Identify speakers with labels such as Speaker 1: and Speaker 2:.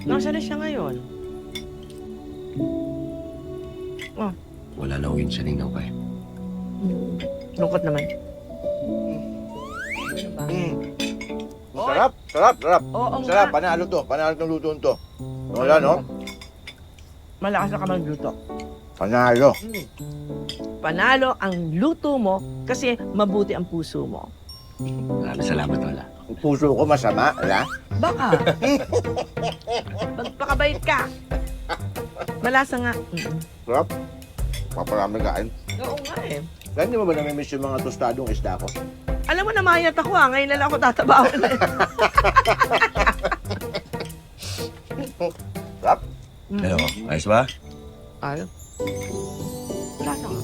Speaker 1: Nasaan na siya ngayon? Oh,
Speaker 2: Wala na uwin siya ninong pa eh.
Speaker 1: lungkot naman.
Speaker 3: Sarap, sarap, sarap.
Speaker 1: Oo
Speaker 3: Sarap,
Speaker 1: nga.
Speaker 3: panalo to. Panalo tong luto to. Wala, no?
Speaker 1: Malakas na ka magluto.
Speaker 3: Panalo.
Speaker 1: Panalo ang luto mo kasi mabuti ang puso mo.
Speaker 2: Maraming salamat, Lola.
Speaker 3: Ang puso ko masama, wala?
Speaker 1: Baka. Magpakabait ka. Malasa nga.
Speaker 3: Sarap. Paparami kain.
Speaker 1: Oo nga eh.
Speaker 3: Kaya hindi mo ba namimiss yung mga tostadong isda ko?
Speaker 1: Alam mo, namayat ako ha. Ngayon na lang ako tatabawan na.
Speaker 3: Sarap.
Speaker 2: Ano, ayos ba?
Speaker 1: Ano? Lasa nga.